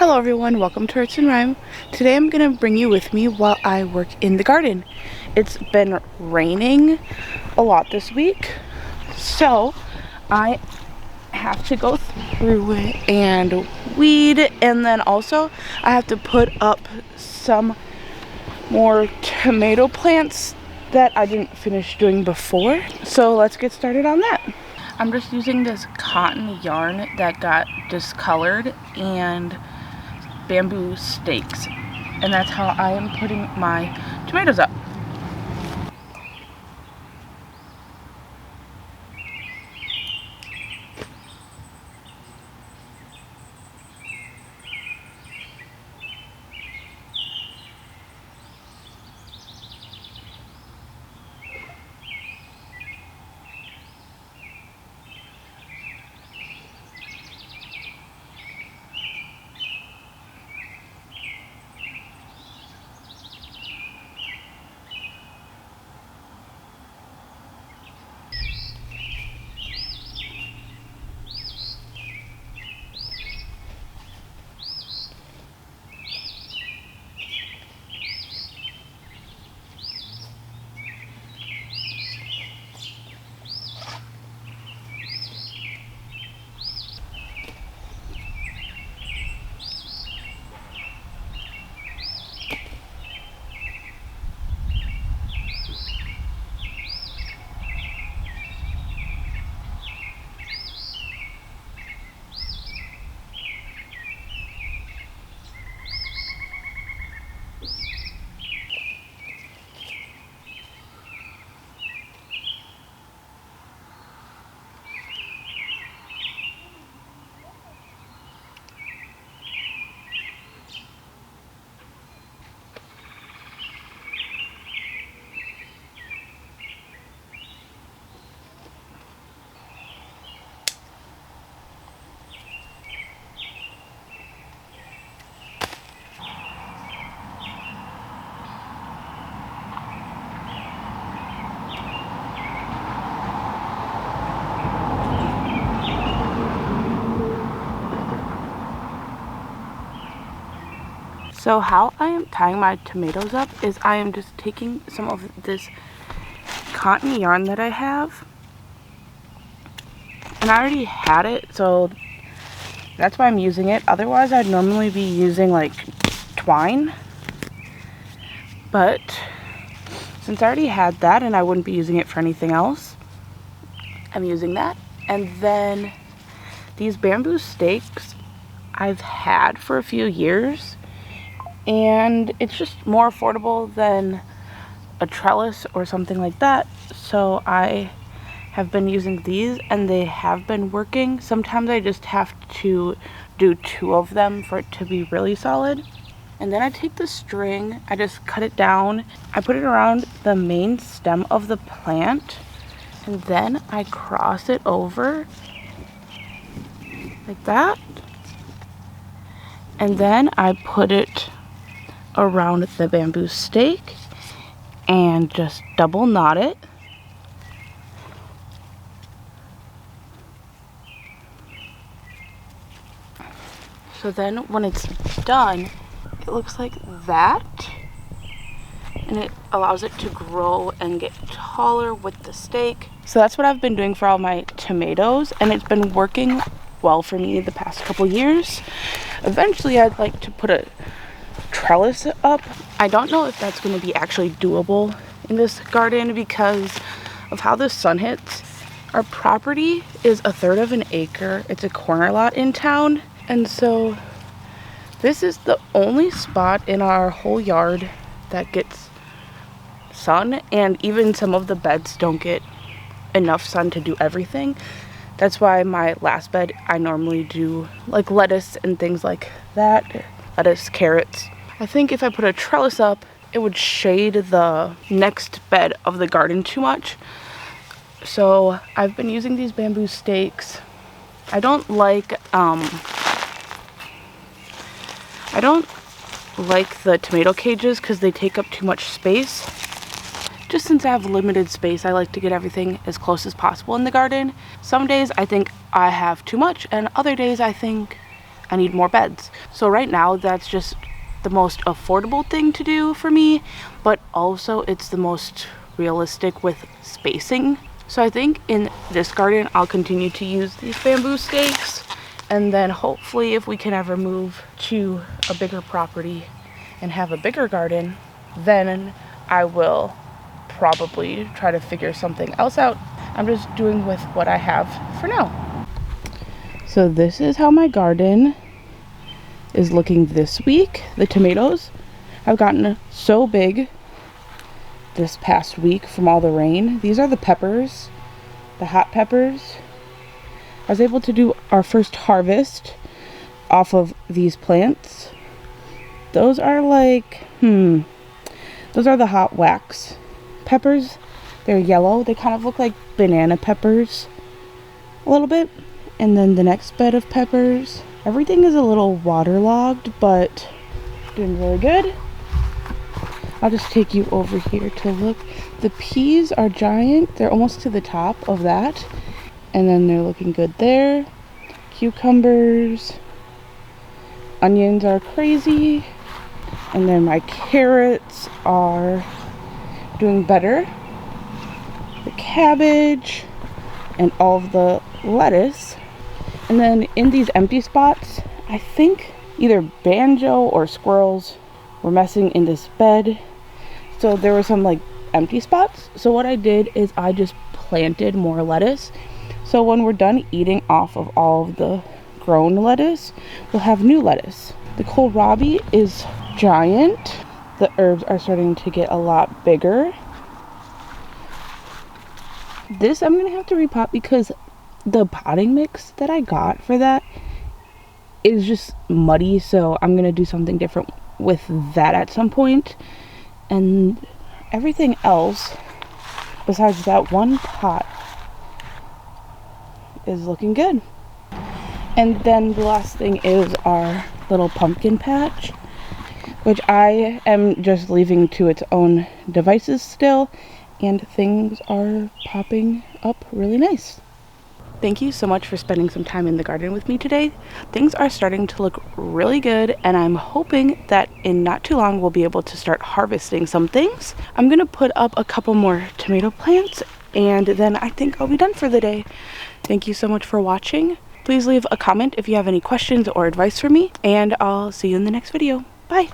Hello everyone, welcome to Roots&Rhyme. Today I'm going to bring you with me while I work in the garden. It's been raining a lot this week, so I have to go through it and weed, and then also I have to put up some more tomato plants that I didn't finish doing before. So let's get started on that. I'm just using this cotton yarn that got discolored and bamboo stakes, and that's how I am putting my tomatoes up. So how I am tying my tomatoes up is I am just taking some of this cotton yarn that I have, and I already had it, so that's why I'm using it. Otherwise I'd normally be using like twine, but since I already had that and I wouldn't be using it for anything else, I'm using that. And then these bamboo stakes I've had for a few years, and it's just more affordable than a trellis or something like that, so I have been using these and they have been working. Sometimes I just have to do 2 of them for it to be really solid. And then I take the string, I just cut it down, I put it around the main stem of the plant, and then I cross it over like that, and then I put it around the bamboo stake and just double knot it. So then when it's done, it looks like that, and it allows it to grow and get taller with the stake. So that's what I've been doing for all my tomatoes, and it's been working well for me the past couple years. Eventually I'd like to put a trellis up. I don't know if that's going to be actually doable in this garden because of how the sun hits. Our property is 1/3 of an acre. It's a corner lot in town, and so this is the only spot in our whole yard that gets sun, and even some of the beds don't get enough sun to do everything. That's why my last bed I normally do like lettuce and things like that. Lettuce, carrots. I think if I put a trellis up, it would shade the next bed of the garden too much. So I've been using these bamboo stakes. I don't like the tomato cages because they take up too much space. Just since I have limited space, I like to get everything as close as possible in the garden. Some days I think I have too much, and other days I think I need more beds. So right now that's just the most affordable thing to do for me, but also it's the most realistic with spacing. So I think in this garden I'll continue to use these bamboo stakes, and then hopefully if we can ever move to a bigger property and have a bigger garden, then I will probably try to figure something else out. I'm just doing with what I have for now. So this is how my garden is looking this week. The tomatoes have gotten so big this past week from all the rain. These are the peppers, the hot peppers. I was able to do our first harvest off of these plants. Those are like, those are the hot wax peppers. They're yellow. They kind of look like banana peppers a little bit. And then the next bed of peppers. Everything is a little waterlogged, but doing really good. I'll just take you over here to look. The peas are giant. They're almost to the top of that. And then they're looking good there. Cucumbers. Onions are crazy. And then my carrots are doing better. The cabbage and all of the lettuce. And then in these empty spots, I think either banjo or squirrels were messing in this bed. So there were some like empty spots. So what I did is I just planted more lettuce. So when we're done eating off of all of the grown lettuce, we'll have new lettuce. The kohlrabi is giant. The herbs are starting to get a lot bigger. This I'm gonna have to repot because the potting mix that I got for that is just muddy, so I'm gonna do something different with that at some point. And everything else besides that one pot is looking good. And then the last thing is our little pumpkin patch, which I am just leaving to its own devices still, and things are popping up really nice. Thank you so much for spending some time in the garden with me today. Things are starting to look really good, and I'm hoping that in not too long we'll be able to start harvesting some things. I'm gonna put up a couple more tomato plants, and then I think I'll be done for the day. Thank you so much for watching. Please leave a comment if you have any questions or advice for me, and I'll see you in the next video. Bye!